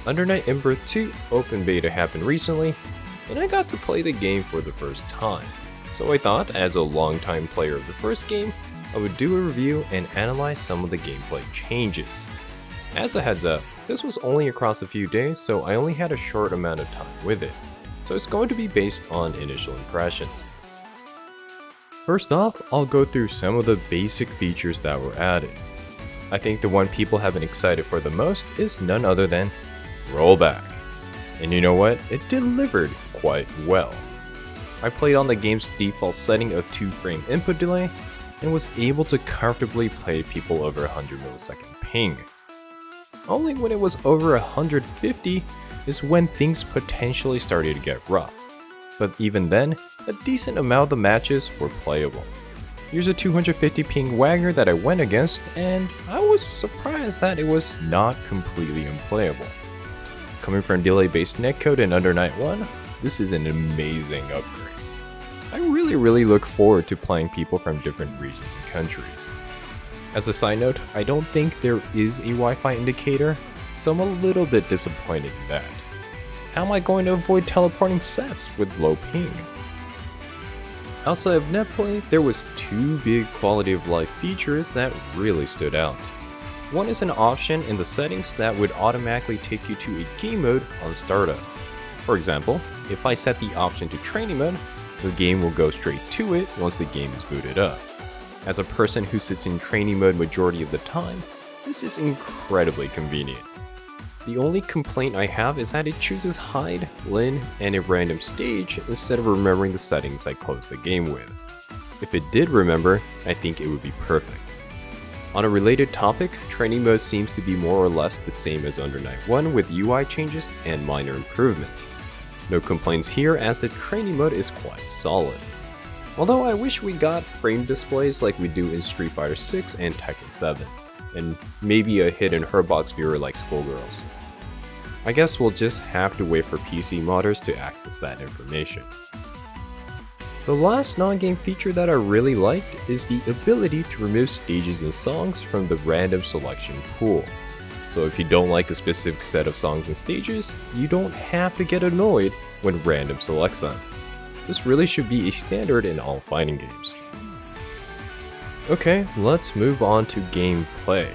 Under Night in-Birth 2 open beta happened recently, and I got to play the game for the first time. So I thought, as a longtime player of the first game, I would do a review and analyze some of the gameplay changes. As a heads up, this was only across a few days, so I only had a short amount of time with it, so it's going to be based on initial impressions. First off, I'll go through some of the basic features that were added. I think the one people have been excited for the most is none other than rollback. And you know what? It delivered quite well. I played on the game's default setting of 2-frame input delay and was able to comfortably play people over 100 millisecond ping. Only when it was over 150 is when things potentially started to get rough. But even then, a decent amount of the matches were playable. Here's a 250 ping Wagner that I went against, and I was surprised that it was not completely unplayable. Coming from delay-based netcode in Under Night 1, this is an amazing upgrade. I really look forward to playing people from different regions and countries. As a side note, I don't think there is a Wi-Fi indicator, so I'm a little bit disappointed in that. How am I going to avoid teleporting sets with low ping? Outside of netplay, there was two big quality of life features that really stood out. One is an option in the settings that would automatically take you to a game mode on startup. For example, if I set the option to training mode, the game will go straight to it once the game is booted up. As a person who sits in training mode majority of the time, this is incredibly convenient. The only complaint I have is that it chooses hide, Lin, and a random stage instead of remembering the settings I closed the game with. If it did remember, I think it would be perfect. On a related topic, training mode seems to be more or less the same as Under Night 1 with UI changes and minor improvements. No complaints here as the training mode is quite solid. Although I wish we got frame displays like we do in Street Fighter 6 and Tekken 7, and maybe a hidden Herbox viewer like Skullgirls. I guess we'll just have to wait for PC modders to access that information. The last non-game feature that I really liked is the ability to remove stages and songs from the random selection pool. So if you don't like a specific set of songs and stages, you don't have to get annoyed when random selects them. This really should be a standard in all fighting games. Okay, let's move on to gameplay.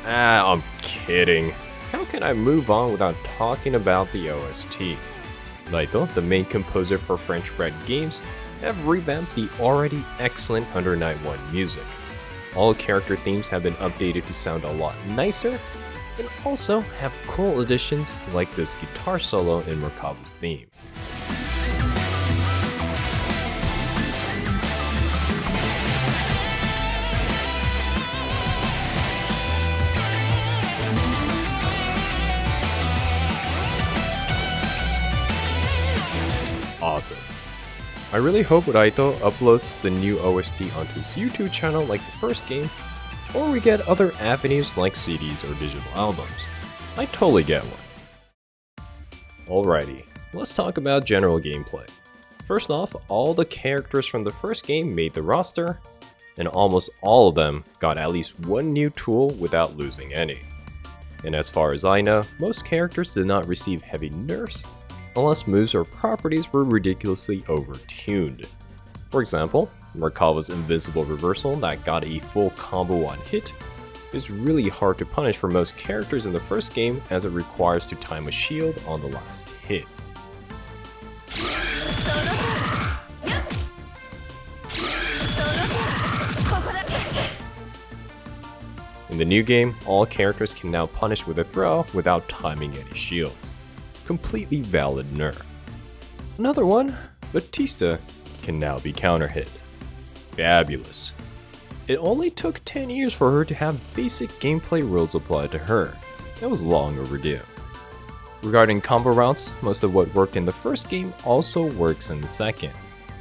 I'm kidding. How can I move on without talking about the OST? Naito, the main composer for French Bread games, have revamped the already excellent Under Night 1 music. All character themes have been updated to sound a lot nicer, and also have cool additions like this guitar solo in Merkava's theme. Awesome. I really hope Raito uploads the new OST onto his YouTube channel like the first game, or we get other avenues like CDs or digital albums. I totally get one. Alrighty, let's talk about general gameplay. First off, all the characters from the first game made the roster, and almost all of them got at least one new tool without losing any. And as far as I know, most characters did not receive heavy nerfs, unless moves or properties were ridiculously overtuned. For example, Merkava's invisible reversal that got a full combo on hit is really hard to punish for most characters in the first game as it requires to time a shield on the last hit. In the new game, all characters can now punish with a throw without timing any shields. Completely valid nerf. Another one, Batista can now be counter hit. Fabulous. It only took 10 years for her to have basic gameplay rules applied to her. That was long overdue. Regarding combo routes, most of what worked in the first game also works in the second.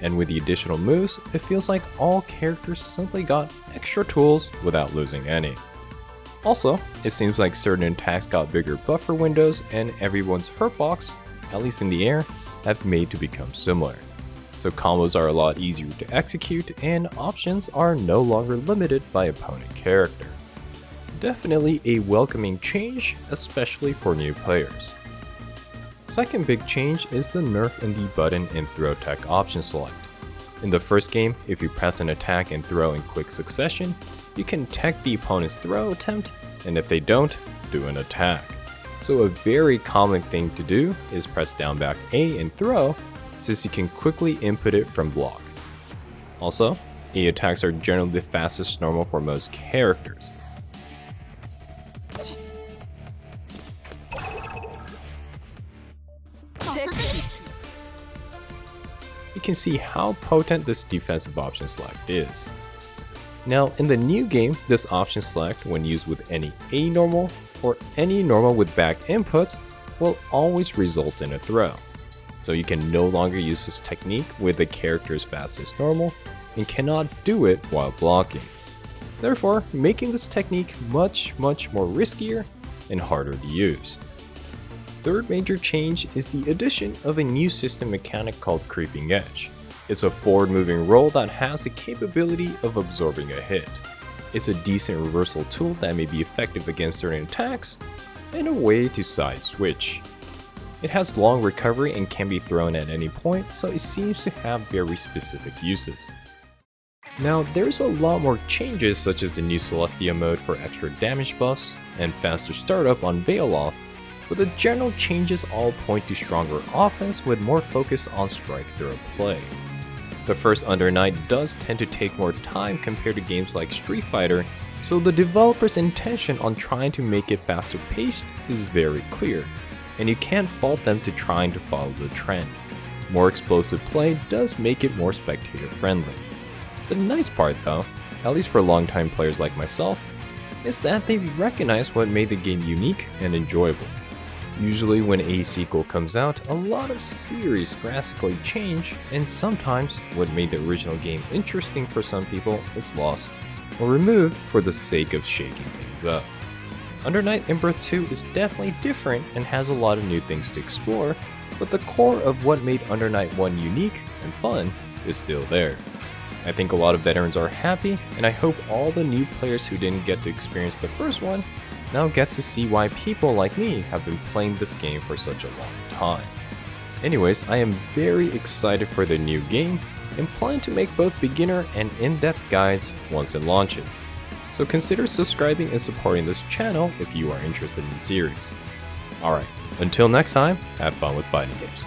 And with the additional moves, it feels like all characters simply got extra tools without losing any. Also, it seems like certain attacks got bigger buffer windows and everyone's hurt box, at least in the air, have made to become similar. So combos are a lot easier to execute and options are no longer limited by opponent character. Definitely a welcoming change, especially for new players. Second big change is the nerf in the button and throw tech option select. In the first game, if you press an attack and throw in quick succession, you can tech the opponent's throw attempt, and if they don't, do an attack. So a very common thing to do is press down back A and throw, since you can quickly input it from block. Also, A attacks are generally the fastest normal for most characters. You can see how potent this defensive option select is. Now, in the new game, this option select, when used with any A normal or any normal with back inputs, will always result in a throw. So you can no longer use this technique with the character's fastest normal and cannot do it while blocking. Therefore, making this technique much more riskier and harder to use. Third major change is the addition of a new system mechanic called Creeping Edge. It's a forward-moving roll that has the capability of absorbing a hit. It's a decent reversal tool that may be effective against certain attacks, and a way to side switch. It has long recovery and can be thrown at any point, so it seems to have very specific uses. Now, there's a lot more changes, such as the new Celestia mode for extra damage buffs and faster startup on Veil-Off, but the general changes all point to stronger offense with more focus on strike throw play. The first Under Night does tend to take more time compared to games like Street Fighter, so the developer's intention on trying to make it faster paced is very clear, and you can't fault them to trying to follow the trend. More explosive play does make it more spectator friendly. The nice part though, at least for longtime players like myself, is that they recognize what made the game unique and enjoyable. Usually when a sequel comes out, a lot of series drastically change, and sometimes what made the original game interesting for some people is lost or removed for the sake of shaking things up. Under Night In-Birth 2 is definitely different and has a lot of new things to explore, but the core of what made Under Night 1 unique and fun is still there. I think a lot of veterans are happy, and I hope all the new players who didn't get to experience the first one now gets to see why people like me have been playing this game for such a long time. Anyways, I am very excited for the new game and plan to make both beginner and in-depth guides once it launches. So consider subscribing and supporting this channel if you are interested in the series. Alright, until next time, have fun with fighting games.